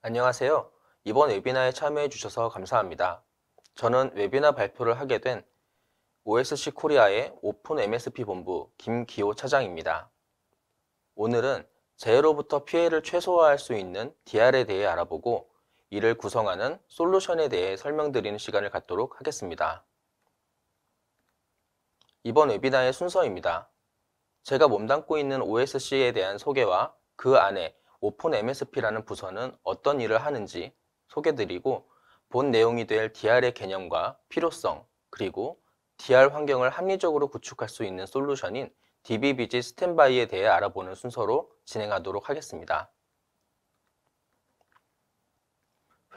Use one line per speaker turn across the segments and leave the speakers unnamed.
안녕하세요. 이번 웨비나에 참여해 주셔서 감사합니다. 저는 웨비나 발표를 하게 된 OSC 코리아의 오픈 MSP 본부 김기호 차장입니다. 오늘은 재해로부터 피해를 최소화할 수 있는 DR에 대해 알아보고 이를 구성하는 솔루션에 대해 설명드리는 시간을 갖도록 하겠습니다. 이번 웨비나의 순서입니다. 제가 몸담고 있는 OSC에 대한 소개와 그 안에 오픈 MSP라는 부서는 어떤 일을 하는지 소개드리고 본 내용이 될 DR의 개념과 필요성, 그리고 DR 환경을 합리적으로 구축할 수 있는 솔루션인 DBBG 스탠바이에 대해 알아보는 순서로 진행하도록 하겠습니다.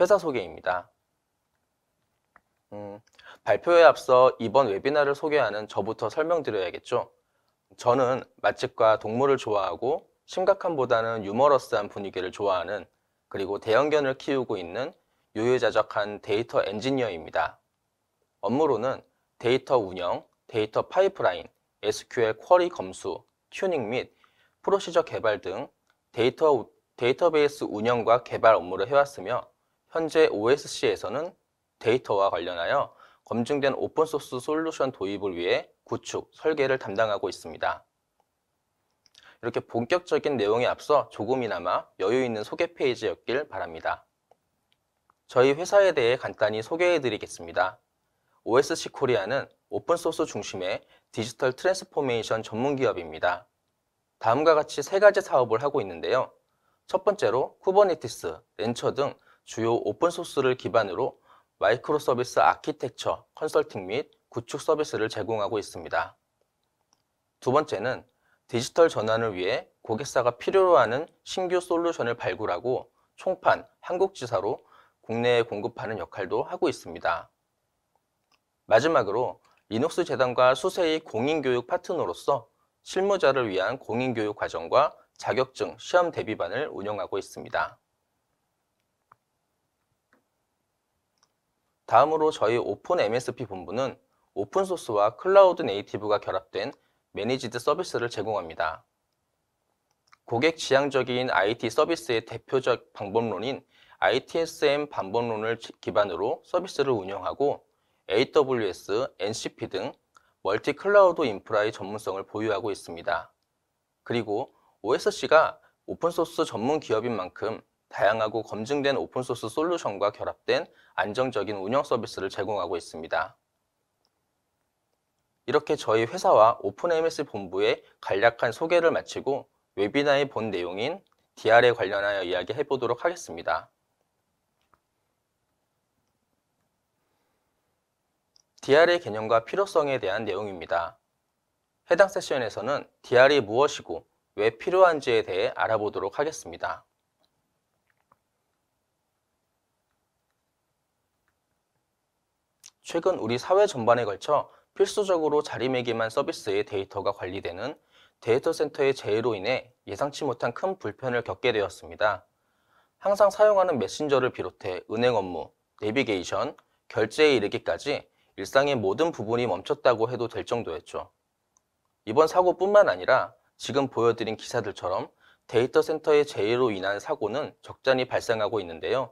회사 소개입니다. 발표에 앞서 이번 웨비나를 소개하는 저부터 설명드려야겠죠. 저는 맛집과 동물을 좋아하고 심각함보다는 유머러스한 분위기를 좋아하는, 그리고 대형견을 키우고 있는 유유자적한 데이터 엔지니어입니다. 업무로는 데이터 운영, 데이터 파이프라인, SQL 쿼리 검수, 튜닝 및 프로시저 개발 등 데이터베이스 운영과 개발 업무를 해왔으며 현재 OSC에서는 데이터와 관련하여 검증된 오픈소스 솔루션 도입을 위해 구축, 설계를 담당하고 있습니다. 이렇게 본격적인 내용에 앞서 조금이나마 여유 있는 소개 페이지였길 바랍니다. 저희 회사에 대해 간단히 소개해 드리겠습니다. OSC 코리아는 오픈소스 중심의 디지털 트랜스포메이션 전문 기업입니다. 다음과 같이 세 가지 사업을 하고 있는데요. 첫 번째로 쿠버네티스, 렌처 등 주요 오픈소스를 기반으로 마이크로 서비스 아키텍처, 컨설팅 및 구축 서비스를 제공하고 있습니다. 두 번째는 디지털 전환을 위해 고객사가 필요로 하는 신규 솔루션을 발굴하고 총판, 한국지사로 국내에 공급하는 역할도 하고 있습니다. 마지막으로 리눅스 재단과 수세의 공인교육 파트너로서 실무자를 위한 공인교육 과정과 자격증, 시험 대비반을 운영하고 있습니다. 다음으로 저희 오픈 MSP 본부는 오픈소스와 클라우드 네이티브가 결합된 매니지드 서비스를 제공합니다. 고객 지향적인 IT 서비스의 대표적 방법론인 ITSM 방법론을 기반으로 서비스를 운영하고 AWS, NCP 등 멀티 클라우드 인프라의 전문성을 보유하고 있습니다. 그리고 OSC가 오픈소스 전문 기업인 만큼 다양하고 검증된 오픈소스 솔루션과 결합된 안정적인 운영 서비스를 제공하고 있습니다. 이렇게 저희 회사와 오픈MS 본부의 간략한 소개를 마치고 웨비나의 본 내용인 DR에 관련하여 이야기해 보도록 하겠습니다. DR의 개념과 필요성에 대한 내용입니다. 해당 세션에서는 DR이 무엇이고 왜 필요한지에 대해 알아보도록 하겠습니다. 최근 우리 사회 전반에 걸쳐 필수적으로 자리매김한 서비스의 데이터가 관리되는 데이터 센터의 재해로 인해 예상치 못한 큰 불편을 겪게 되었습니다. 항상 사용하는 메신저를 비롯해 은행 업무, 내비게이션, 결제에 이르기까지 일상의 모든 부분이 멈췄다고 해도 될 정도였죠. 이번 사고뿐만 아니라 지금 보여드린 기사들처럼 데이터 센터의 재해로 인한 사고는 적잖이 발생하고 있는데요.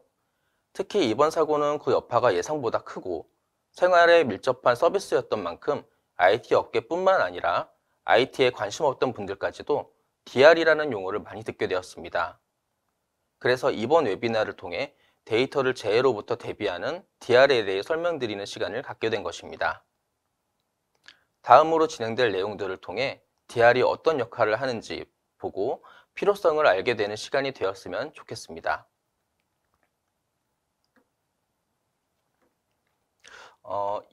특히 이번 사고는 그 여파가 예상보다 크고 생활에 밀접한 서비스였던 만큼 IT 업계뿐만 아니라 IT에 관심 없던 분들까지도 DR이라는 용어를 많이 듣게 되었습니다. 그래서 이번 웨비나를 통해 데이터를 재해로부터 대비하는 DR에 대해 설명드리는 시간을 갖게 된 것입니다. 다음으로 진행될 내용들을 통해 DR이 어떤 역할을 하는지 보고 필요성을 알게 되는 시간이 되었으면 좋겠습니다.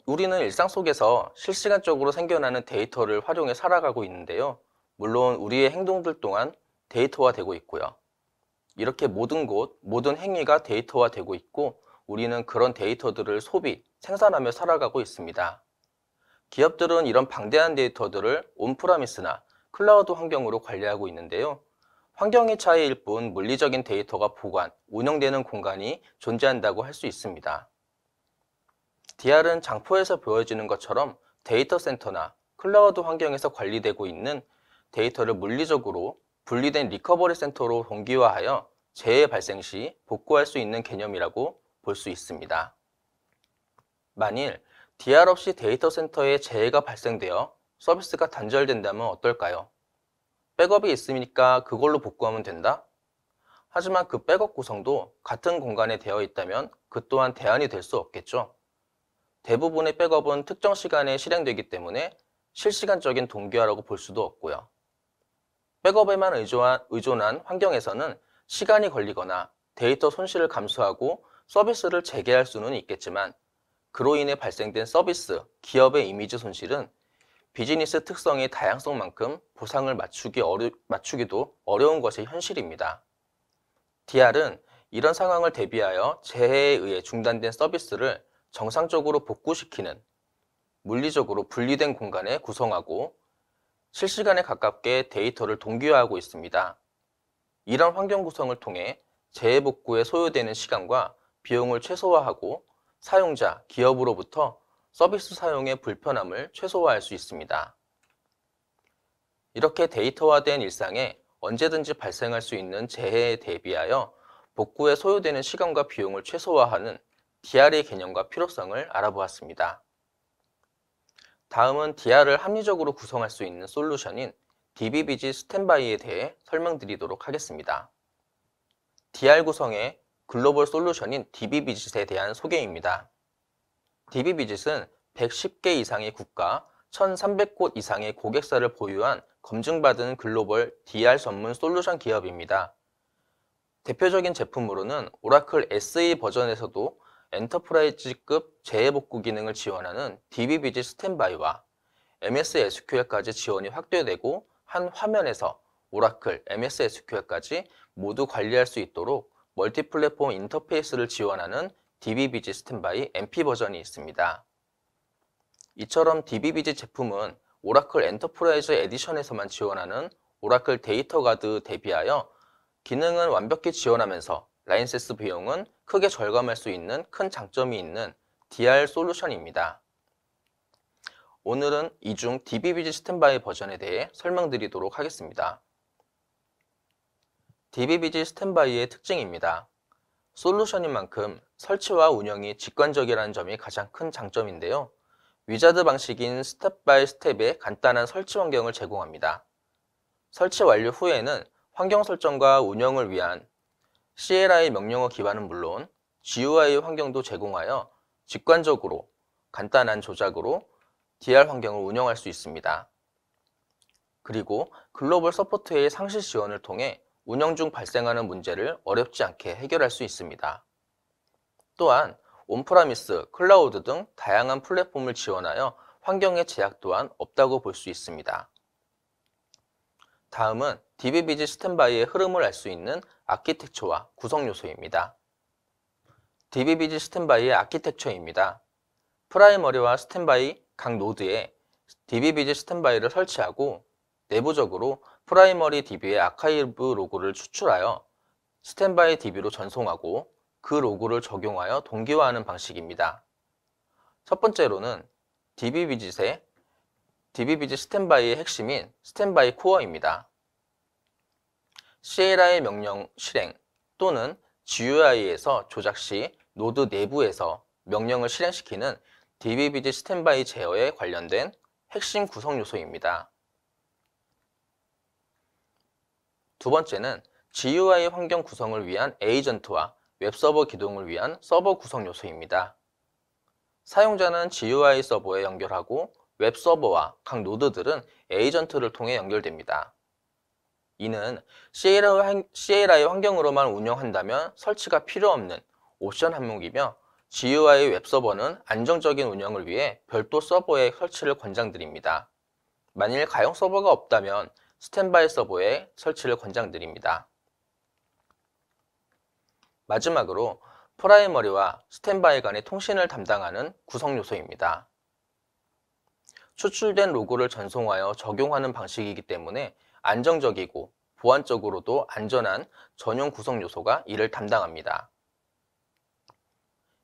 우리는 일상 속에서 실시간적으로 생겨나는 데이터를 활용해 살아가고 있는데요. 물론 우리의 행동들 또한 데이터화되고 있고요. 이렇게 모든 곳, 모든 행위가 데이터화되고 있고 우리는 그런 데이터들을 소비, 생산하며 살아가고 있습니다. 기업들은 이런 방대한 데이터들을 온프라미스나 클라우드 환경으로 관리하고 있는데요. 환경의 차이일 뿐 물리적인 데이터가 보관, 운영되는 공간이 존재한다고 할 수 있습니다. DR은 장포에서 보여지는 것처럼 데이터 센터나 클라우드 환경에서 관리되고 있는 데이터를 물리적으로 분리된 리커버리 센터로 동기화하여 재해 발생 시 복구할 수 있는 개념이라고 볼 수 있습니다. 만일 DR 없이 데이터 센터에 재해가 발생되어 서비스가 단절된다면 어떨까요? 백업이 있으니까 그걸로 복구하면 된다? 하지만 그 백업 구성도 같은 공간에 되어 있다면 그 또한 대안이 될 수 없겠죠. 대부분의 백업은 특정 시간에 실행되기 때문에 실시간적인 동기화라고 볼 수도 없고요. 백업에만 의존한 환경에서는 시간이 걸리거나 데이터 손실을 감수하고 서비스를 재개할 수는 있겠지만 그로 인해 발생된 서비스, 기업의 이미지 손실은 비즈니스 특성의 다양성만큼 보상을 맞추기도 어려운 것이 현실입니다. DR은 이런 상황을 대비하여 재해에 의해 중단된 서비스를 정상적으로 복구시키는 물리적으로 분리된 공간에 구성하고 실시간에 가깝게 데이터를 동기화하고 있습니다. 이런 환경 구성을 통해 재해 복구에 소요되는 시간과 비용을 최소화하고 사용자, 기업으로부터 서비스 사용의 불편함을 최소화할 수 있습니다. 이렇게 데이터화된 일상에 언제든지 발생할 수 있는 재해에 대비하여 복구에 소요되는 시간과 비용을 최소화하는 DR의 개념과 필요성을 알아보았습니다. 다음은 DR을 합리적으로 구성할 수 있는 솔루션인 DBBG 스탠바이에 대해 설명드리도록 하겠습니다. DR 구성의 글로벌 솔루션인 DBBG에 대한 소개입니다. DBBG은 110개 이상의 국가, 1,300곳 이상의 고객사를 보유한 검증받은 글로벌 DR 전문 솔루션 기업입니다. 대표적인 제품으로는 오라클 SE 버전에서도 엔터프라이즈급 재해복구 기능을 지원하는 DBBG 스탠바이와 MS SQL까지 지원이 확대되고 한 화면에서 오라클, MS SQL까지 모두 관리할 수 있도록 멀티플랫폼 인터페이스를 지원하는 DBBG 스탠바이 MP 버전이 있습니다. 이처럼 DBBG 제품은 오라클 엔터프라이즈 에디션에서만 지원하는 오라클 데이터 가드 대비하여 기능은 완벽히 지원하면서 라이센스 비용은 크게 절감할 수 있는 큰 장점이 있는 DR 솔루션입니다. 오늘은 이 중 DBBG 스탠바이 버전에 대해 설명드리도록 하겠습니다. DBBG 스탠바이의 특징입니다. 솔루션인 만큼 설치와 운영이 직관적이라는 점이 가장 큰 장점인데요. 위자드 방식인 스텝 바이 스텝의 간단한 설치 환경을 제공합니다. 설치 완료 후에는 환경 설정과 운영을 위한 CLI 명령어 기반은 물론 GUI 환경도 제공하여 직관적으로 간단한 조작으로 DR 환경을 운영할 수 있습니다. 그리고 글로벌 서포트의 상시 지원을 통해 운영 중 발생하는 문제를 어렵지 않게 해결할 수 있습니다. 또한 온프라미스, 클라우드 등 다양한 플랫폼을 지원하여 환경의 제약 또한 없다고 볼 수 있습니다. 다음은 DBBG 스탠바이의 흐름을 알 수 있는 아키텍처와 구성 요소입니다. DBBG 스탠바이의 아키텍처입니다. 프라이머리와 스탠바이 각 노드에 DBBG 스탠바이를 설치하고 내부적으로 프라이머리 DB의 아카이브 로그를 추출하여 스탠바이 DB로 전송하고 그 로그를 적용하여 동기화하는 방식입니다. 첫 번째로는 DBBG 스탠바이의 핵심인 스탠바이 코어입니다. CLI 명령 실행 또는 GUI에서 조작 시 노드 내부에서 명령을 실행시키는 DBBG 스탠바이 제어에 관련된 핵심 구성 요소입니다. 두 번째는 GUI 환경 구성을 위한 에이전트와 웹서버 기동을 위한 서버 구성 요소입니다. 사용자는 GUI 서버에 연결하고 웹서버와 각 노드들은 에이전트를 통해 연결됩니다. 이는 CLI 환경으로만 운영한다면 설치가 필요 없는 옵션 항목이며 GUI 웹서버는 안정적인 운영을 위해 별도 서버에 설치를 권장드립니다. 만일 가용 서버가 없다면 스탠바이 서버에 설치를 권장드립니다. 마지막으로 프라이머리와 스탠바이 간의 통신을 담당하는 구성 요소입니다. 추출된 로그를 전송하여 적용하는 방식이기 때문에 안정적이고 보안적으로도 안전한 전용 구성 요소가 이를 담당합니다.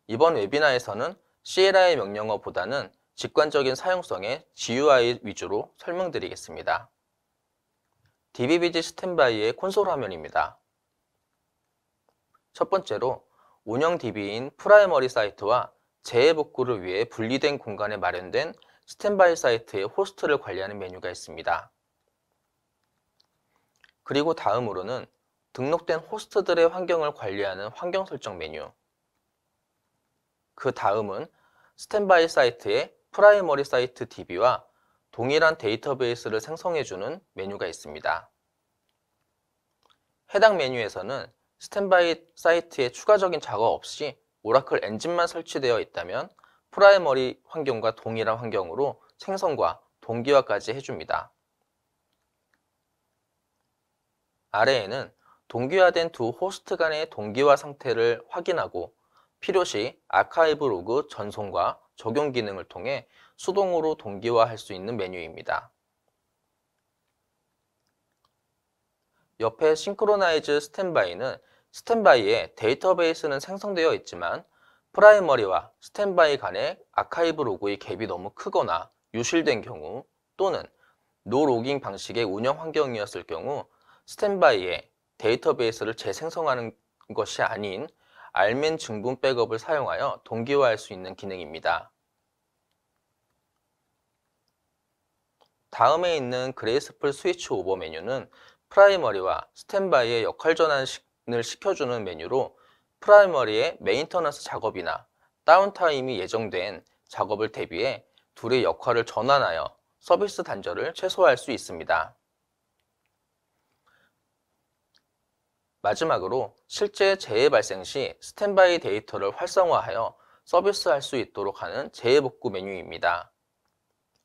이번 웨비나에서는 CLI 명령어보다는 직관적인 사용성의 GUI 위주로 설명드리겠습니다. DBBG 스탠바이의 콘솔 화면입니다. 첫 번째로 운영 DB인 프라이머리 사이트와 재해복구를 위해 분리된 공간에 마련된 스탠바이 사이트의 호스트를 관리하는 메뉴가 있습니다. 그리고 다음으로는 등록된 호스트들의 환경을 관리하는 환경 설정 메뉴. 그 다음은 스탠바이 사이트의 프라이머리 사이트 DB와 동일한 데이터베이스를 생성해주는 메뉴가 있습니다. 해당 메뉴에서는 스탠바이 사이트에 추가적인 작업 없이 오라클 엔진만 설치되어 있다면 프라이머리 환경과 동일한 환경으로 생성과 동기화까지 해줍니다. 아래에는 동기화된 두 호스트 간의 동기화 상태를 확인하고 필요시 아카이브 로그 전송과 적용 기능을 통해 수동으로 동기화할 수 있는 메뉴입니다. 옆에 싱크로나이즈 스탠바이는 스탠바이에 데이터베이스는 생성되어 있지만 프라이머리와 스탠바이 간의 아카이브 로그의 갭이 너무 크거나 유실된 경우 또는 노 로깅 방식의 운영 환경이었을 경우 스탠바이에 데이터베이스를 재생성하는 것이 아닌 알멘 증분 백업을 사용하여 동기화할 수 있는 기능입니다. 다음에 있는 그레이스풀 스위치 오버 메뉴는 프라이머리와 스탠바이의 역할 전환을 시켜주는 메뉴로 프라이머리의 메인터넌스 작업이나 다운타임이 예정된 작업을 대비해 둘의 역할을 전환하여 서비스 단절을 최소화할 수 있습니다. 마지막으로 실제 재해 발생 시 스탠바이 데이터를 활성화하여 서비스할 수 있도록 하는 재해복구 메뉴입니다.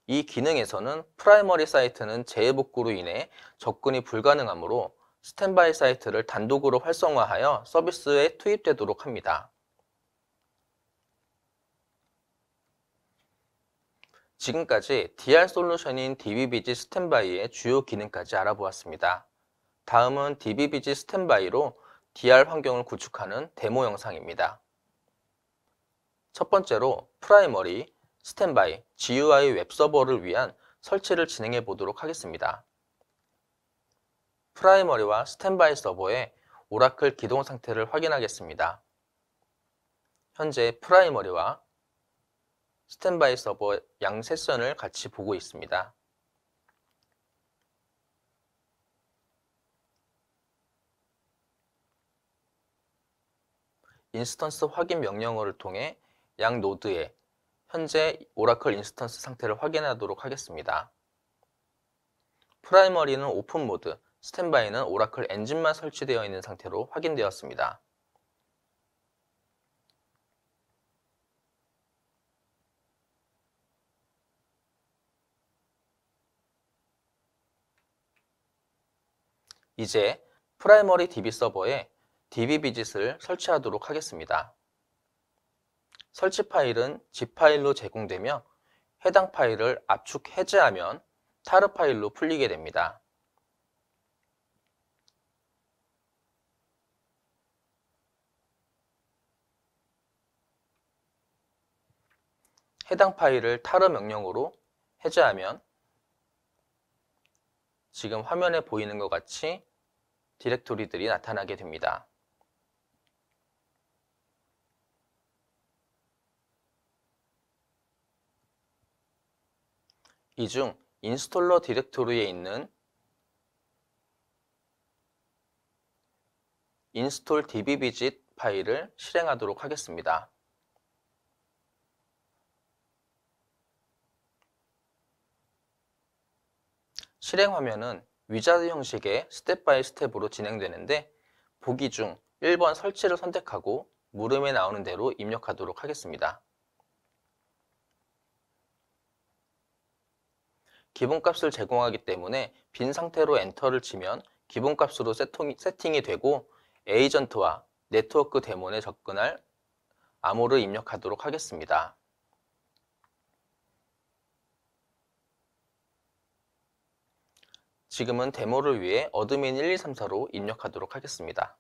이 기능에서는 프라이머리 사이트는 재해복구로 인해 접근이 불가능하므로 스탠바이 사이트를 단독으로 활성화하여 서비스에 투입되도록 합니다. 지금까지 DR 솔루션인 DBBG 스탠바이의 주요 기능까지 알아보았습니다. 다음은 DBBG 스탠바이로 DR 환경을 구축하는 데모 영상입니다. 첫 번째로 프라이머리, 스탠바이, GUI 웹서버를 위한 설치를 진행해 보도록 하겠습니다. 프라이머리와 스탠바이 서버의 오라클 기동 상태를 확인하겠습니다. 현재 프라이머리와 스탠바이 서버 양 세션을 같이 보고 있습니다. 인스턴스 확인 명령어를 통해 양 노드의 현재 오라클 인스턴스 상태를 확인하도록 하겠습니다. 프라이머리는 오픈 모드, 스탠바이는 오라클 엔진만 설치되어 있는 상태로 확인되었습니다. 이제 프라이머리 DB 서버에 DB비짓을 설치하도록 하겠습니다. 설치 파일은 zip 파일로 제공되며 해당 파일을 압축 해제하면 타르 파일로 풀리게 됩니다. 해당 파일을 타르 명령으로 해제하면 지금 화면에 보이는 것 같이 디렉토리들이 나타나게 됩니다. 이 중 인스톨러 디렉토리에 있는 install dbvisit 파일을 실행하도록 하겠습니다. 실행 화면은 위자드 형식의 스텝 바이 스텝으로 진행되는데 보기 중 1번 설치를 선택하고 물음에 나오는 대로 입력하도록 하겠습니다. 기본값을 제공하기 때문에 빈 상태로 엔터를 치면 기본값으로 세팅이 되고 에이전트와 네트워크 데몬에 접근할 암호를 입력하도록 하겠습니다. 지금은 데모를 위해 어드민 1234로 입력하도록 하겠습니다.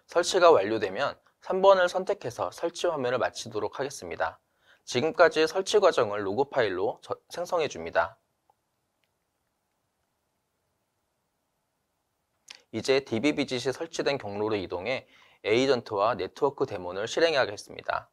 설치가 완료되면 3번을 선택해서 설치 화면을 마치도록 하겠습니다. 지금까지 설치 과정을 로그 파일로 생성해 줍니다. 이제 DB-BGC에 설치된 경로로 이동해 에이전트와 네트워크 데몬을 실행하겠습니다.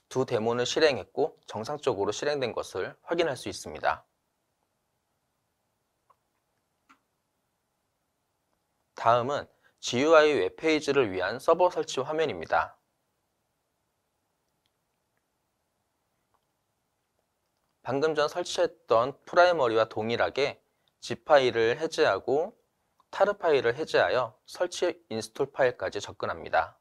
두 데몬을 실행했고 정상적으로 실행된 것을 확인할 수 있습니다. 다음은 GUI 웹페이지를 위한 서버 설치 화면입니다. 방금 전 설치했던 프라이머리와 동일하게 zip 파일을 해제하고 타르 파일을 해제하여 설치 인스톨 파일까지 접근합니다.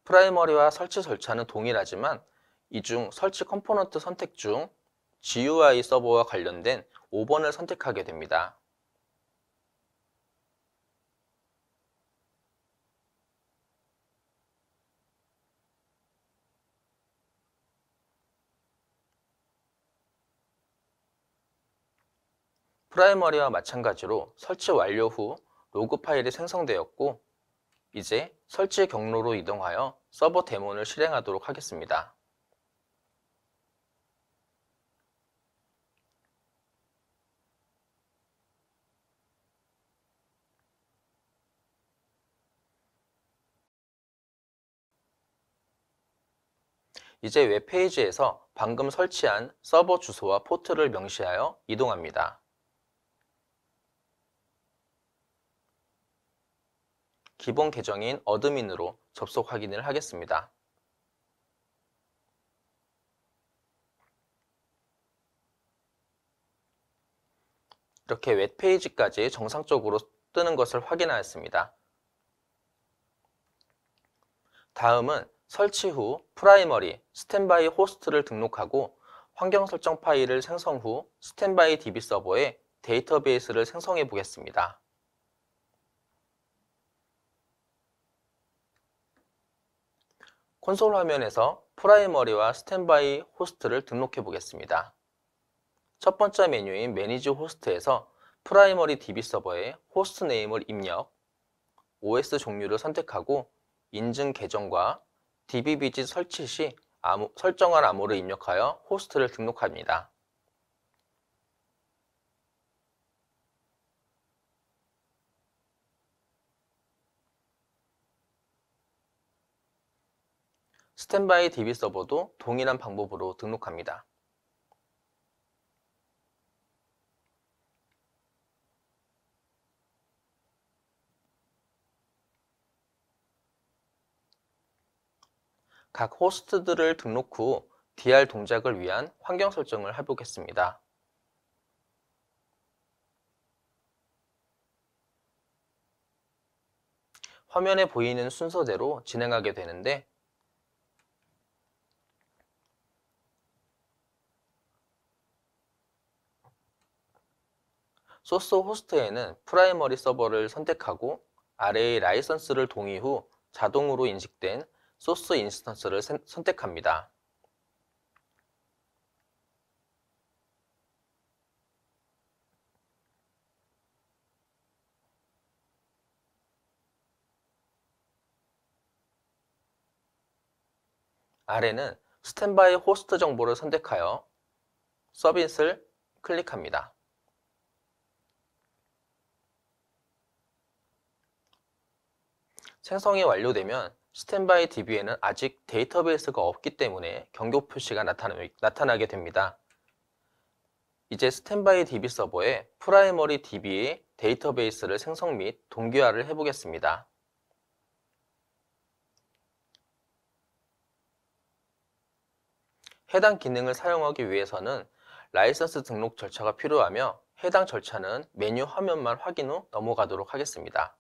프라이머리와 설치 절차는 동일하지만 이 중 설치 컴포넌트 선택 중 GUI 서버와 관련된 5번을 선택하게 됩니다. 프라이머리와 마찬가지로 설치 완료 후 로그 파일이 생성되었고 이제 설치 경로로 이동하여 서버 데몬을 실행하도록 하겠습니다. 이제 웹페이지에서 방금 설치한 서버 주소와 포트를 명시하여 이동합니다. 기본 계정인 어드민으로 접속 확인을 하겠습니다. 이렇게 웹페이지까지 정상적으로 뜨는 것을 확인하였습니다. 다음은 설치 후 프라이머리, 스탠바이 호스트를 등록하고 환경 설정 파일을 생성 후 스탠바이 DB 서버에 데이터베이스를 생성해 보겠습니다. 콘솔 화면에서 프라이머리와 스탠바이 호스트를 등록해 보겠습니다. 첫 번째 메뉴인 매니지 호스트에서 프라이머리 DB 서버에 호스트 네임을 입력, OS 종류를 선택하고 인증 계정과 DB-BG 설치 시 설정한 암호를 입력하여 호스트를 등록합니다. 스탠바이 DB 서버도 동일한 방법으로 등록합니다. 각 호스트들을 등록 후 DR 동작을 위한 환경 설정을 해보겠습니다. 화면에 보이는 순서대로 진행하게 되는데 소스 호스트에는 프라이머리 서버를 선택하고 아래의 라이선스를 동의 후 자동으로 인식된 소스 인스턴스를 선택합니다. 아래는 스탠바이 호스트 정보를 선택하여 서밋을 클릭합니다. 생성이 완료되면 스탠바이 DB에는 아직 데이터베이스가 없기 때문에 경고 표시가 나타나게 됩니다. 이제 스탠바이 DB 서버에 프라이머리 DB의 데이터베이스를 생성 및 동기화를 해보겠습니다. 해당 기능을 사용하기 위해서는 라이선스 등록 절차가 필요하며 해당 절차는 메뉴 화면만 확인 후 넘어가도록 하겠습니다.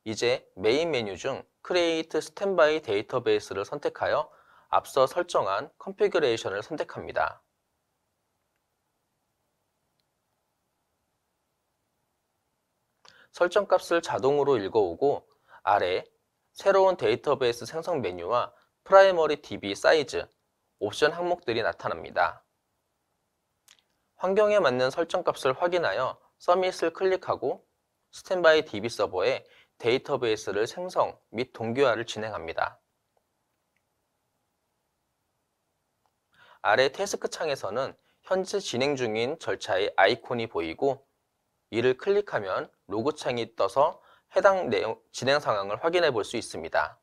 이제 메인 메뉴 중 Create Standby Database를 선택하여 앞서 설정한 컨피그레이션을 선택합니다. 설정 값을 자동으로 읽어오고 아래 새로운 데이터베이스 생성 메뉴와 프라이머리 DB 사이즈, 옵션 항목들이 나타납니다. 환경에 맞는 설정 값을 확인하여 서밋을 클릭하고 스탠바이 DB 서버에 데이터베이스를 생성 및 동기화를 진행합니다. 아래 태스크 창에서는 현재 진행 중인 절차의 아이콘이 보이고 이를 클릭하면 로그 창이 떠서 해당 진행 상황을 확인해 볼 수 있습니다.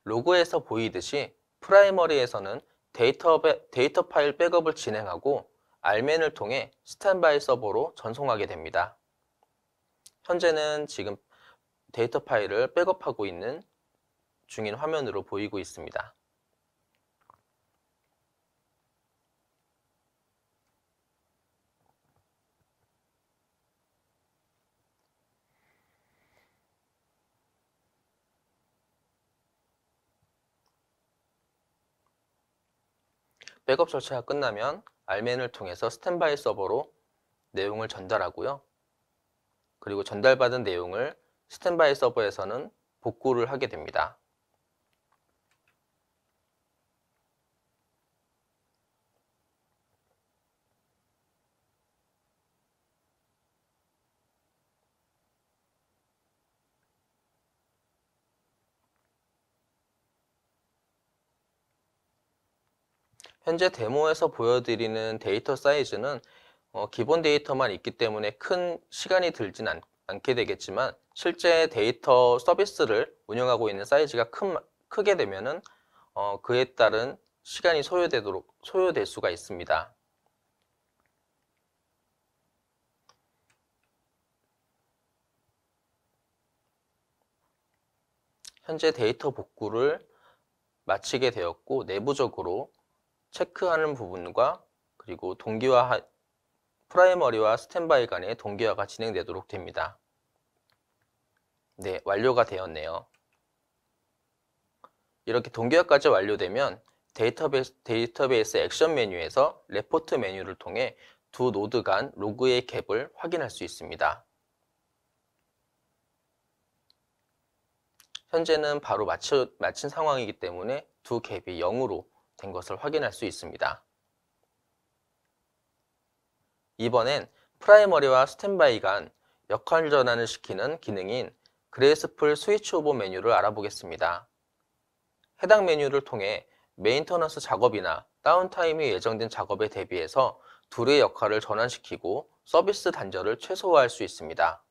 로그에서 보이듯이 프라이머리에서는 데이터 파일 백업을 진행하고 알맨을 통해 스탠바이 서버로 전송하게 됩니다. 현재는 지금 데이터 파일을 백업하고 있는 중인 화면으로 보이고 있습니다. 백업 절차가 끝나면 알맨을 통해서 스탠바이 서버로 내용을 전달하고요. 그리고 전달받은 내용을 스탠바이 서버에서는 복구를 하게 됩니다. 현재 데모에서 보여드리는 데이터 사이즈는 기본 데이터만 있기 때문에 큰 시간이 들진 않게 되겠지만 실제 데이터 서비스를 운영하고 있는 사이즈가 크게 되면은 그에 따른 시간이 소요될 수가 있습니다. 현재 데이터 복구를 마치게 되었고 내부적으로 체크하는 부분과 그리고 프라이머리와 스탠바이 간의 동기화가 진행되도록 됩니다. 네, 완료가 되었네요. 이렇게 동기화까지 완료되면 데이터베이스 액션 메뉴에서 레포트 메뉴를 통해 두 노드 간 로그의 갭을 확인할 수 있습니다. 현재는 바로 마친 상황이기 때문에 두 갭이 0으로 된 것을 확인할 수 있습니다. 이번엔 프라이머리와 스탠바이 간 역할 전환을 시키는 기능인 그레이스풀 스위치 오버 메뉴를 알아보겠습니다. 해당 메뉴를 통해 메인터넌스 작업이나 다운타임이 예정된 작업에 대비해서 둘의 역할을 전환시키고 서비스 단절을 최소화할 수 있습니다.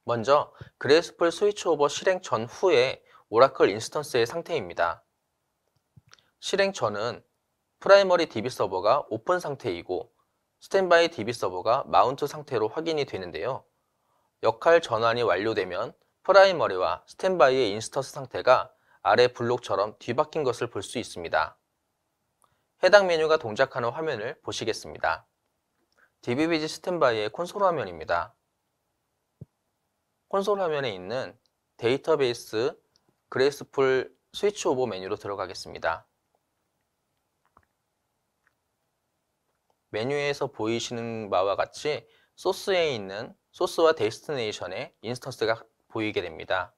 먼저 그레이스풀 스위치 오버 실행 전후의 오라클 인스턴스의 상태입니다. 실행 전은 프라이머리 DB 서버가 오픈 상태이고 스탠바이 DB 서버가 마운트 상태로 확인이 되는데요. 역할 전환이 완료되면 프라이머리와 스탠바이의 인스턴스 상태가 아래 블록처럼 뒤바뀐 것을 볼 수 있습니다. 해당 메뉴가 동작하는 화면을 보시겠습니다. DBBG 스탠바이의 콘솔 화면입니다. 콘솔 화면에 있는 데이터베이스 그레이스풀 스위치 오버 메뉴로 들어가겠습니다. 메뉴에서 보이시는 바와 같이 소스에 있는 소스와 데스티네이션의 인스턴스가 보이게 됩니다.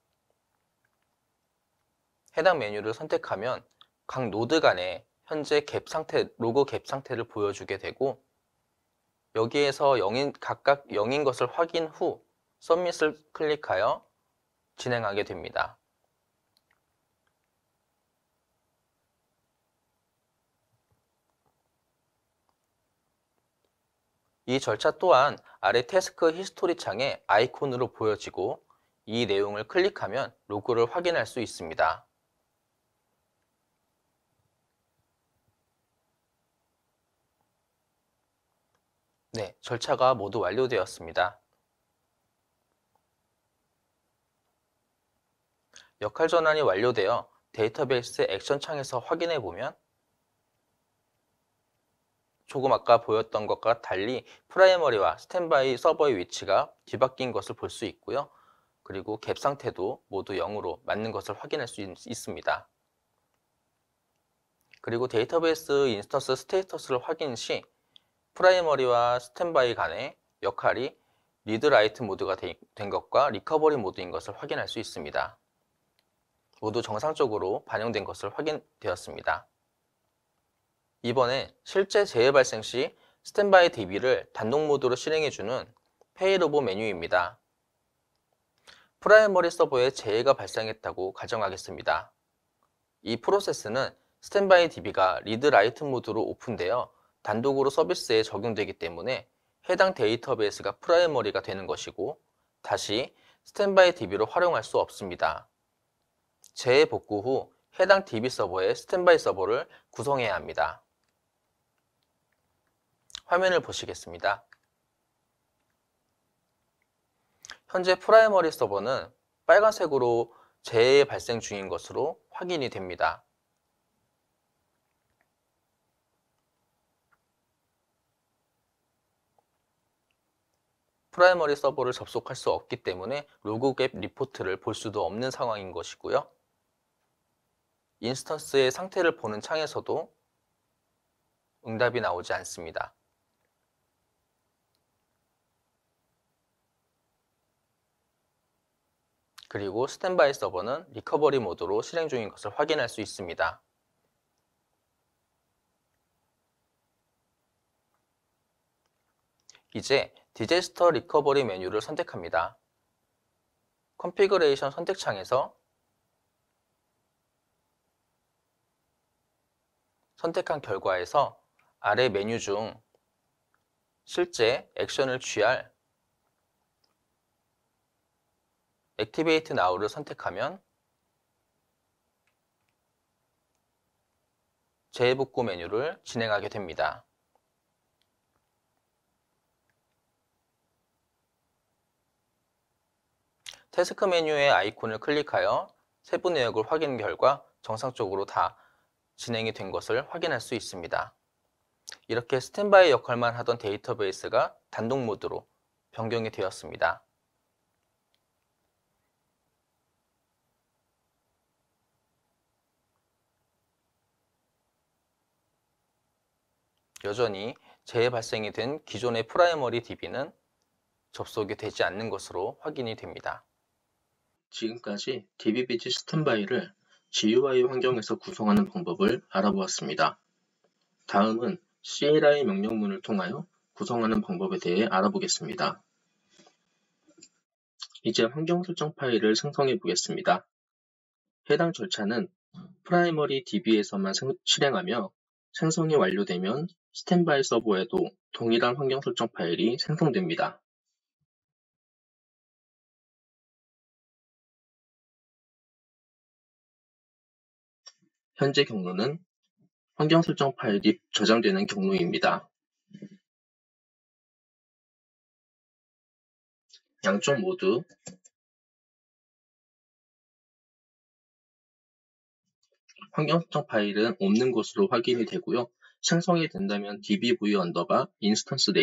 해당 메뉴를 선택하면 각 노드 간의 현재 로그 갭 상태를 보여주게 되고 여기에서 각각 0인 것을 확인 후 서밋을 클릭하여 진행하게 됩니다. 이 절차 또한 아래 태스크 히스토리 창에 아이콘으로 보여지고 이 내용을 클릭하면 로그를 확인할 수 있습니다. 네, 절차가 모두 완료되었습니다. 역할 전환이 완료되어 데이터베이스 액션 창에서 확인해 보면 조금 아까 보였던 것과 달리 프라이머리와 스탠바이 서버의 위치가 뒤바뀐 것을 볼 수 있고요. 그리고 갭 상태도 모두 0으로 맞는 것을 확인할 수 있습니다. 그리고 데이터베이스 인스턴스 스테이터스를 확인 시 프라이머리와 스탠바이 간의 역할이 리드 라이트 모드가 된 것과 리커버리 모드인 것을 확인할 수 있습니다. 모두 정상적으로 반영된 것을 확인되었습니다. 이번에 실제 재해 발생 시 스탠바이 DB를 단독 모드로 실행해주는 페이로보 메뉴입니다. 프라이머리 서버에 재해가 발생했다고 가정하겠습니다. 이 프로세스는 스탠바이 DB가 리드 라이트 모드로 오픈되어 단독으로 서비스에 적용되기 때문에 해당 데이터베이스가 프라이머리가 되는 것이고 다시 스탠바이 DB로 활용할 수 없습니다. 재해 복구 후 해당 DB 서버에 스탠바이 서버를 구성해야 합니다. 화면을 보시겠습니다. 현재 프라이머리 서버는 빨간색으로 재해 발생 중인 것으로 확인이 됩니다. 프라이머리 서버를 접속할 수 없기 때문에 로그앱 리포트를 볼 수도 없는 상황인 것이고요. 인스턴스의 상태를 보는 창에서도 응답이 나오지 않습니다. 그리고 스탠바이 서버는 리커버리 모드로 실행 중인 것을 확인할 수 있습니다. 이제 디제스터 리커버리 메뉴를 선택합니다. 컨피그레이션 선택창에서 선택한 결과에서 아래 메뉴 중 실제 액션을 취할 Activate Now를 선택하면 재복구 메뉴를 진행하게 됩니다. 태스크 메뉴의 아이콘을 클릭하여 세부 내역을 확인 결과 정상적으로 다 진행이 된 것을 확인할 수 있습니다. 이렇게 스탠바이 역할만 하던 데이터베이스가 단독 모드로 변경이 되었습니다. 여전히 재해 발생이 된 기존의 프라이머리 DB는 접속이 되지 않는 것으로 확인이 됩니다.
지금까지 DBBG 스탠바이를 GUI 환경에서 구성하는 방법을 알아보았습니다. 다음은 CLI 명령문을 통하여 구성하는 방법에 대해 알아보겠습니다. 이제 환경 설정 파일을 생성해 보겠습니다. 해당 절차는 프라이머리 DB에서만 실행하며 생성이 완료되면 스탠바이 서버에도 동일한 환경 설정 파일이 생성됩니다. 현재 경로는 환경 설정 파일이 저장되는 경로입니다. 양쪽 모두 환경 설정 파일은 없는 것으로 확인이 되고요. 생성이 된다면 dbv_instance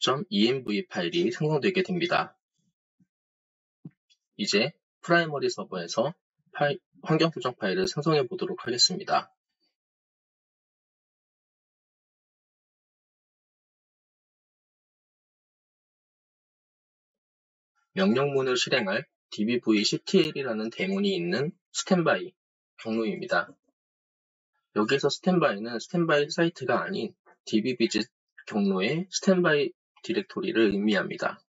name.env 파일이 생성되게 됩니다. 이제 프라이머리 서버에서 환경 설정 파일을 생성해 보도록 하겠습니다. 명령문을 실행할 dbvctl이라는 대문이 있는 스탠바이 경로입니다. 여기에서 스탠바이는 스탠바이 사이트가 아닌 dbbg 경로의 스탠바이 디렉토리를 의미합니다.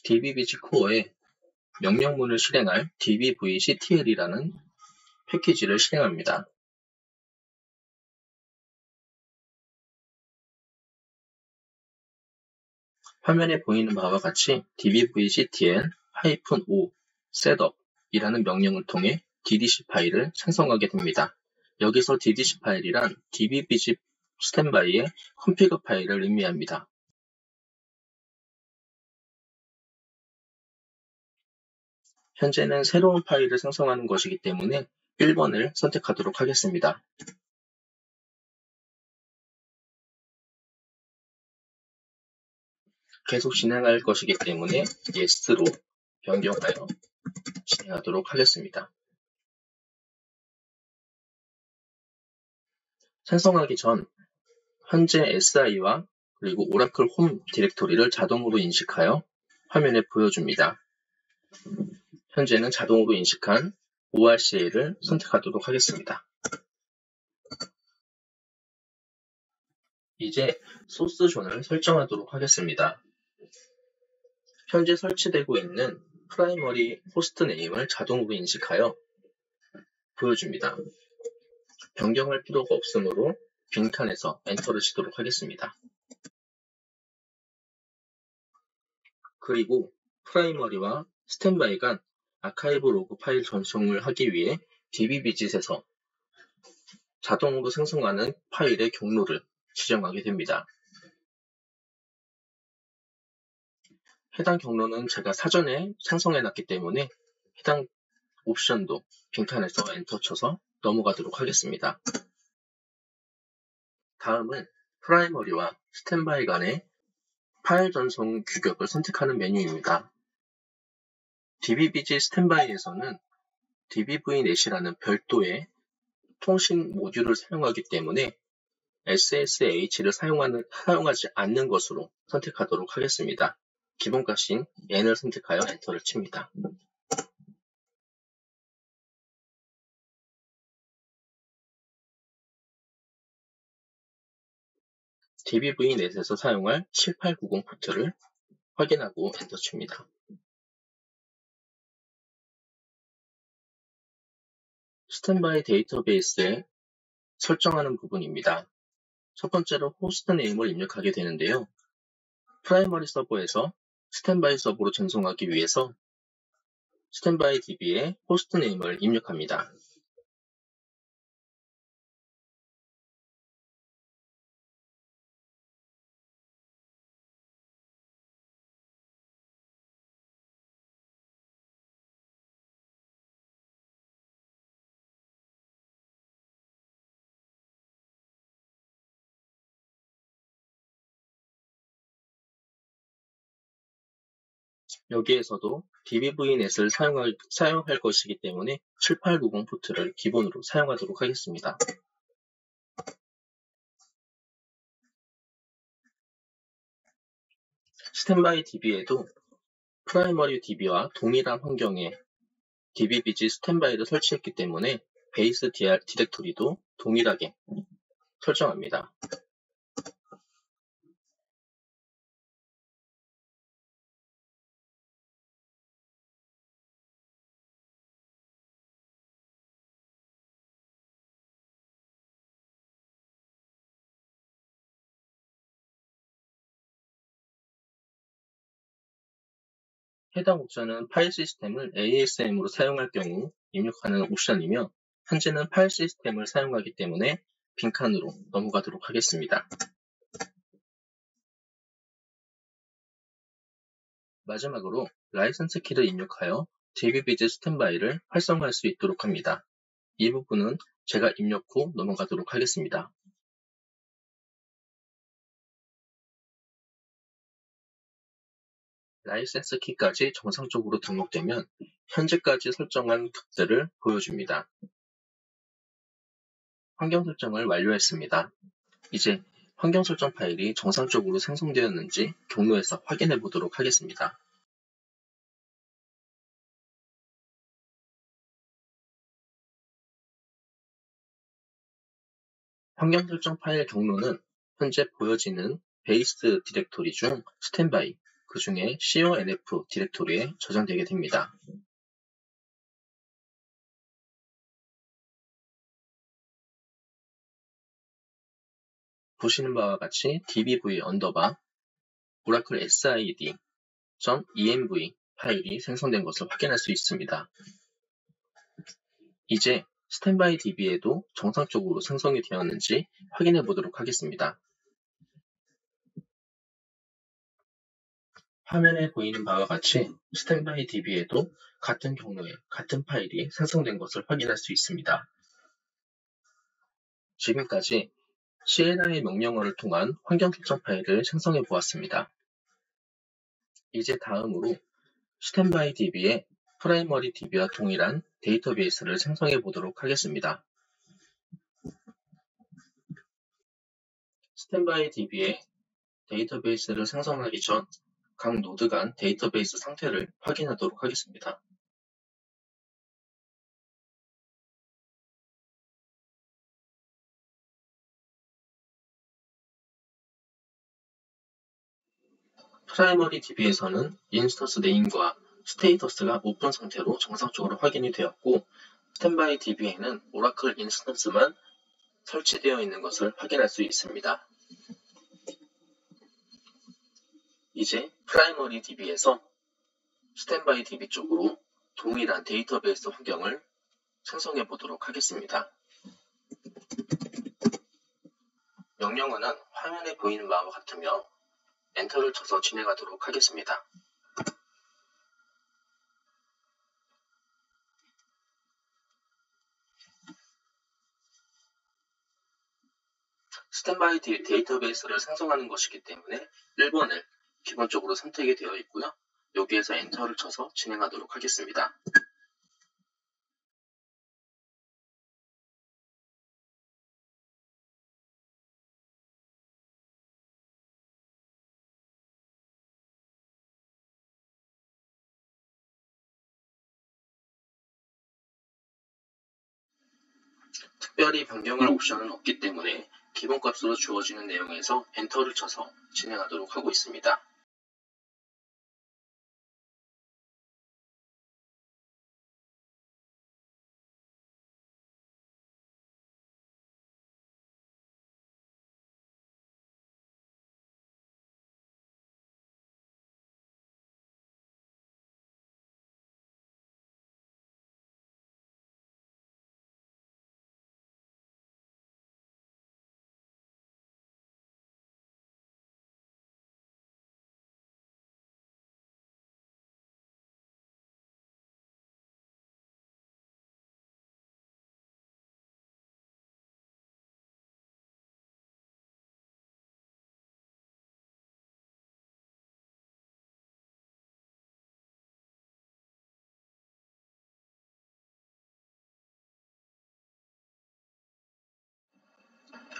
dbbg 코어에 명령문을 실행할 dbvctl이라는 패키지를 실행합니다. 화면에 보이는 바와 같이 dbvctl-o setup이라는 명령을 통해 ddc 파일을 생성하게 됩니다. 여기서 ddc 파일이란 dbvc 스탠바이의 config 파일을 의미합니다. 현재는 새로운 파일을 생성하는 것이기 때문에 1번을 선택하도록 하겠습니다. 계속 진행할 것이기 때문에 yes로 변경하여 진행하도록 하겠습니다. 생성하기 전 현재 SI와 그리고 오라클 홈 디렉토리를 자동으로 인식하여 화면에 보여줍니다. 현재는 자동으로 인식한 ORCA를 선택하도록 하겠습니다. 이제 소스 존을 설정하도록 하겠습니다. 현재 설치되고 있는 프라이머리 호스트 네임을 자동으로 인식하여 보여줍니다. 변경할 필요가 없으므로 빈칸에서 엔터를 치도록 하겠습니다. 그리고 프라이머리와 스탠바이 간 아카이브 로그 파일 전송을 하기 위해 dbvidget에서 자동으로 생성하는 파일의 경로를 지정하게 됩니다. 해당 경로는 제가 사전에 생성해놨기 때문에 해당 옵션도 빈칸에서 엔터 쳐서 넘어가도록 하겠습니다. 다음은 프라이머리와 스탠바이 간의 파일 전송 규격을 선택하는 메뉴입니다. dbvidget 스탠바이에서는 dbvnet이라는 별도의 통신 모듈을 사용하기 때문에 SSH를 사용하지 않는 것으로 선택하도록 하겠습니다. 기본값인 n을 선택하여 엔터를 칩니다. dbvnet에서 사용할 7890 포트를 확인하고 엔터 칩니다. 스탠바이 데이터베이스에 설정하는 부분입니다. 첫 번째로 호스트 네임을 입력하게 되는데요. 프라이머리 서버에서 스탠바이 서버로 전송하기 위해서 스탠바이 DB에 호스트 네임을 입력합니다. 여기에서도 dbvnet을 사용할 것이기 때문에 7890 포트를 기본으로 사용하도록 하겠습니다. 스탠바이 DB에도 프라이머리 DB와 동일한 환경에 dbvidget 스탠바이를 설치했기 때문에 베이스 디렉토리도 동일하게 설정합니다. 해당 옵션은 파일 시스템을 ASM으로 사용할 경우 입력하는 옵션이며 현재는 파일 시스템을 사용하기 때문에 빈칸으로 넘어가도록 하겠습니다. 마지막으로 라이선스 키를 입력하여 dbvidget 스탠바이를 활성화할 수 있도록 합니다. 이 부분은 제가 입력 후 넘어가도록 하겠습니다. 라이센스 키까지 정상적으로 등록되면 현재까지 설정한 값들을 보여줍니다. 환경 설정을 완료했습니다. 이제 환경 설정 파일이 정상적으로 생성되었는지 경로에서 확인해 보도록 하겠습니다. 환경 설정 파일 경로는 현재 보여지는 베이스 디렉토리 중 스탠바이, 그 중에 conf 디렉토리에 저장되게 됩니다. 보시는 바와 같이 dbv oracle sid.env 파일이 생성된 것을 확인할 수 있습니다. 이제 스탠바이 DB에도 정상적으로 생성이 되었는지 확인해 보도록 하겠습니다. 화면에 보이는 바와 같이 스탠바이 DB에도 같은 경로에 같은 파일이 생성된 것을 확인할 수 있습니다. 지금까지 CLI 명령어를 통한 환경 설정 파일을 생성해 보았습니다. 이제 다음으로 스탠바이 DB의 프라이머리 DB와 동일한 데이터베이스를 생성해 보도록 하겠습니다. 스탠바이 DB의 데이터베이스를 생성하기 전 각 노드 간 데이터베이스 상태를 확인하도록 하겠습니다. 프라이머리 DB에서는 인스턴스 네임과 스테이터스가 오픈 상태로 정상적으로 확인이 되었고, 스탠바이 DB에는 오라클 인스턴스만 설치되어 있는 것을 확인할 수 있습니다. 이제 프라이머리 DB에서 스탠바이 DB 쪽으로 동일한 데이터베이스 환경을 생성해 보도록 하겠습니다. 명령어는 화면에 보이는 바와 같으며 엔터를 쳐서 진행하도록 하겠습니다. 스탠바이 데이터베이스를 생성하는 것이기 때문에 1번을 기본적으로 선택이 되어 있고요. 여기에서 엔터를 쳐서 진행하도록 하겠습니다. 특별히 변경할 옵션은 없기 때문에 기본값으로 주어지는 내용에서 엔터를 쳐서 진행하도록 하고 있습니다.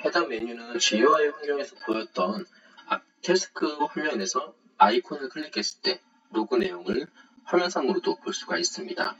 해당 메뉴는 GUI 환경에서 보였던 태스크 화면에서 아이콘을 클릭했을 때 로그 내용을 화면상으로도 볼 수가 있습니다.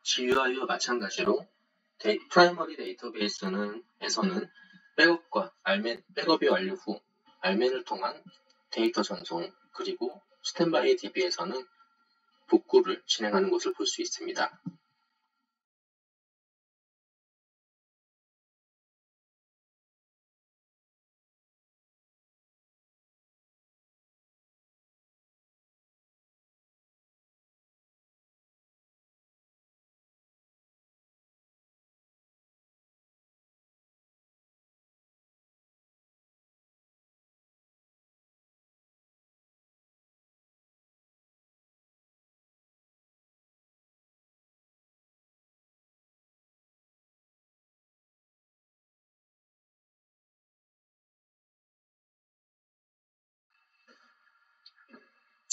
GUI와 마찬가지로 프라이머리 데이터베이스에서는 백업이 완료 후 알맨을 통한 데이터 전송, 그리고 스탠바이 DB에서는 복구를 진행하는 것을 볼 수 있습니다.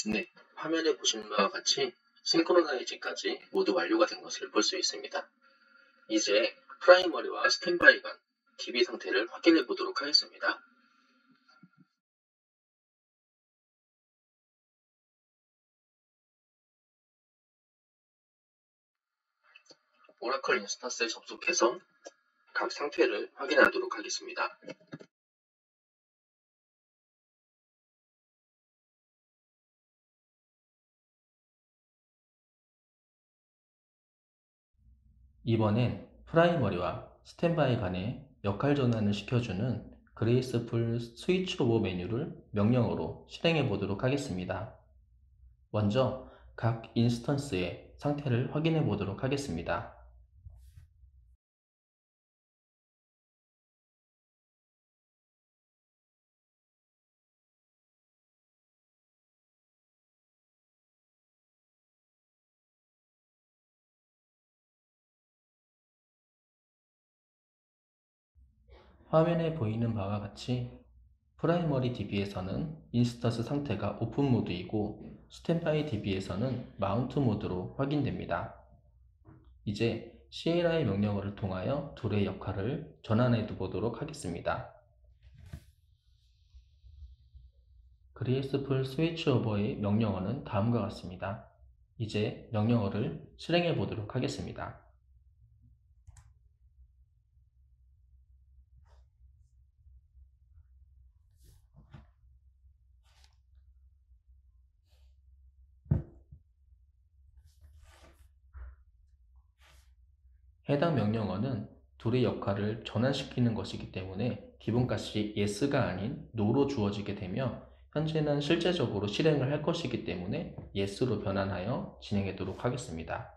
네, 화면에 보시는 바와 같이 싱크로나이즈까지 모두 완료가 된 것을 볼 수 있습니다. 이제 프라이머리와 스탠바이 간 DB 상태를 확인해 보도록 하겠습니다. 오라클 인스턴스에 접속해서 각 상태를 확인하도록 하겠습니다.
이번엔 프라이머리와 스탠바이 간의 역할 전환을 시켜주는 그레이스풀 스위치 오버 메뉴를 명령어로 실행해 보도록 하겠습니다. 먼저 각 인스턴스의 상태를 확인해 보도록 하겠습니다. 화면에 보이는 바와 같이 프라이머리 DB에서는 인스턴스 상태가 오픈 모드이고 스탠바이 DB에서는 마운트 모드로 확인됩니다. 이제 CLI 명령어를 통하여 둘의 역할을 전환해 보도록 하겠습니다. 그레이스풀 스위치 오버의 명령어는 다음과 같습니다. 이제 명령어를 실행해 보도록 하겠습니다. 해당 명령어는 둘의 역할을 전환시키는 것이기 때문에 기본값이 yes가 아닌 no로 주어지게 되며 현재는 실제적으로 실행을 할 것이기 때문에 yes로 변환하여 진행하도록 하겠습니다.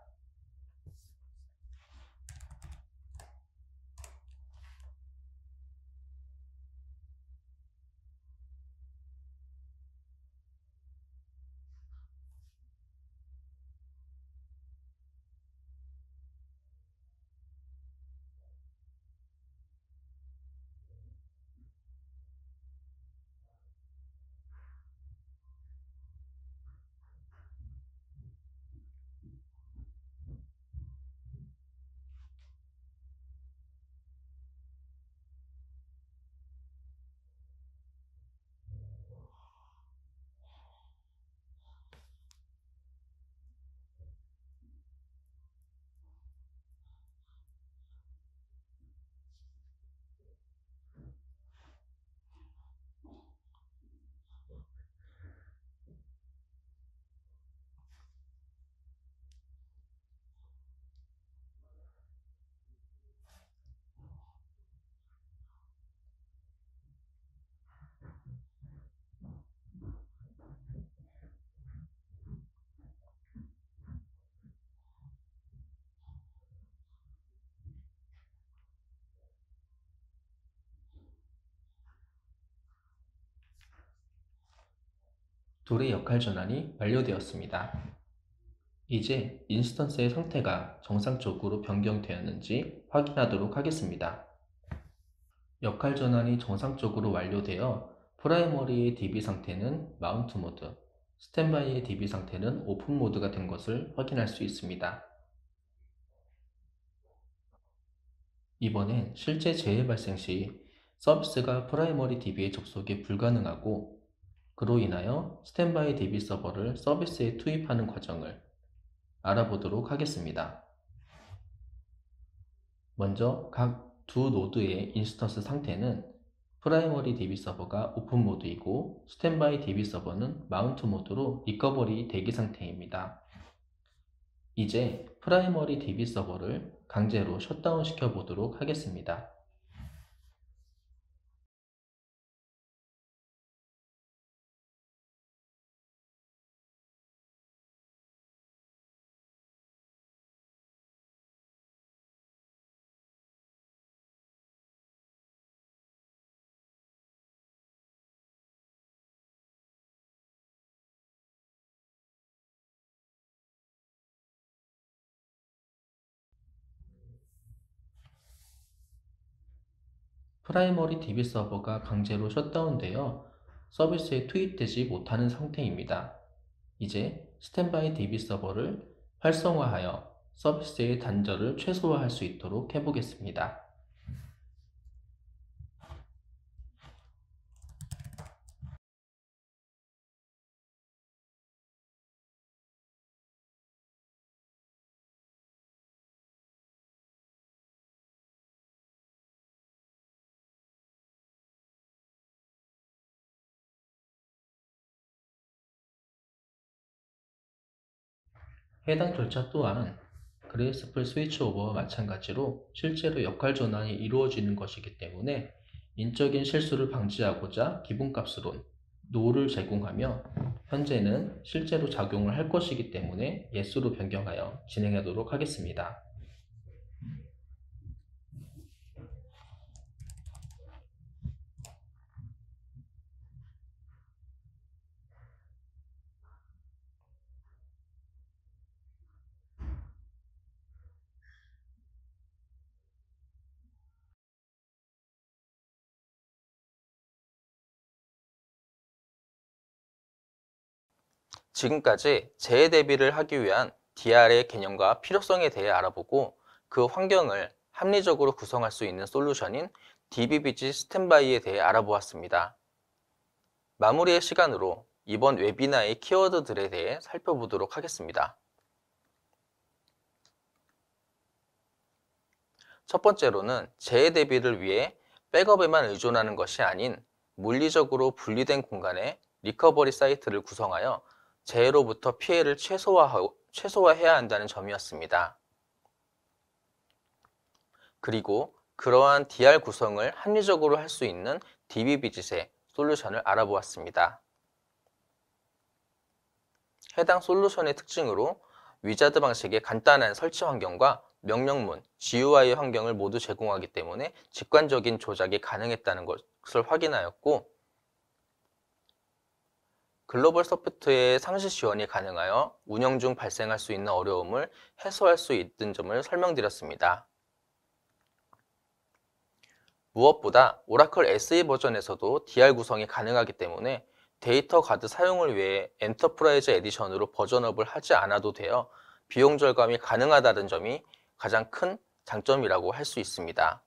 둘의 역할 전환이 완료되었습니다. 이제 인스턴스의 상태가 정상적으로 변경되었는지 확인하도록 하겠습니다. 역할 전환이 정상적으로 완료되어 프라이머리의 DB 상태는 마운트 모드, 스탠바이의 DB 상태는 오픈 모드가 된 것을 확인할 수 있습니다. 이번엔 실제 재해 발생 시 서비스가 프라이머리 DB에 접속이 불가능하고 그로 인하여 스탠바이 DB 서버를 서비스에 투입하는 과정을 알아보도록 하겠습니다. 먼저 각 두 노드의 인스턴스 상태는 프라이머리 DB 서버가 오픈 모드이고 스탠바이 DB 서버는 마운트 모드로 리커버리 대기 상태입니다. 이제 프라이머리 DB 서버를 강제로 셧다운 시켜 보도록 하겠습니다. 프라이머리 DB 서버가 강제로 셧다운되어 서비스에 투입되지 못하는 상태입니다. 이제 스탠바이 DB 서버를 활성화하여 서비스의 단절을 최소화할 수 있도록 해보겠습니다. 해당 절차 또한 그레이스풀 스위치오버와 마찬가지로 실제로 역할 전환이 이루어지는 것이기 때문에 인적인 실수를 방지하고자 기본값으론 no를 제공하며 현재는 실제로 작용을 할 것이기 때문에 yes로 변경하여 진행하도록 하겠습니다.
지금까지 재해 대비를 하기 위한 DR의 개념과 필요성에 대해 알아보고 그 환경을 합리적으로 구성할 수 있는 솔루션인 DBBG 스탠바이에 대해 알아보았습니다. 마무리의 시간으로 이번 웨비나의 키워드들에 대해 살펴보도록 하겠습니다. 첫 번째로는 재해 대비를 위해 백업에만 의존하는 것이 아닌 물리적으로 분리된 공간에 리커버리 사이트를 구성하여 재해로부터 피해를 최소화해야 한다는 점이었습니다. 그리고 그러한 DR 구성을 합리적으로 할 수 있는 DBBG의 솔루션을 알아보았습니다. 해당 솔루션의 특징으로 위자드 방식의 간단한 설치 환경과 명령문, GUI 환경을 모두 제공하기 때문에 직관적인 조작이 가능했다는 것을 확인하였고, 글로벌 소프트웨어의 상시 지원이 가능하여 운영 중 발생할 수 있는 어려움을 해소할 수 있는 점을 설명드렸습니다. 무엇보다 오라클 SE 버전에서도 DR 구성이 가능하기 때문에 데이터 가드 사용을 위해 엔터프라이즈 에디션으로 버전업을 하지 않아도 되어 비용 절감이 가능하다는 점이 가장 큰 장점이라고 할 수 있습니다.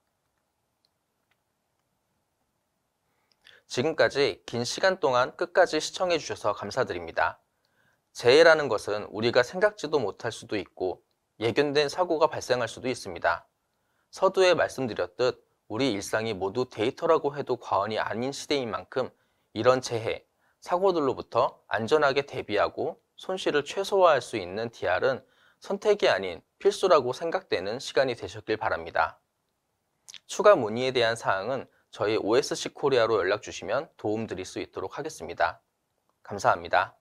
지금까지 긴 시간 동안 끝까지 시청해 주셔서 감사드립니다. 재해라는 것은 우리가 생각지도 못할 수도 있고 예견된 사고가 발생할 수도 있습니다. 서두에 말씀드렸듯 우리 일상이 모두 데이터라고 해도 과언이 아닌 시대인 만큼 이런 재해, 사고들로부터 안전하게 대비하고 손실을 최소화할 수 있는 DR은 선택이 아닌 필수라고 생각되는 시간이 되셨길 바랍니다. 추가 문의에 대한 사항은 저희 OSC 코리아로 연락 주시면 도움 드릴 수 있도록 하겠습니다. 감사합니다.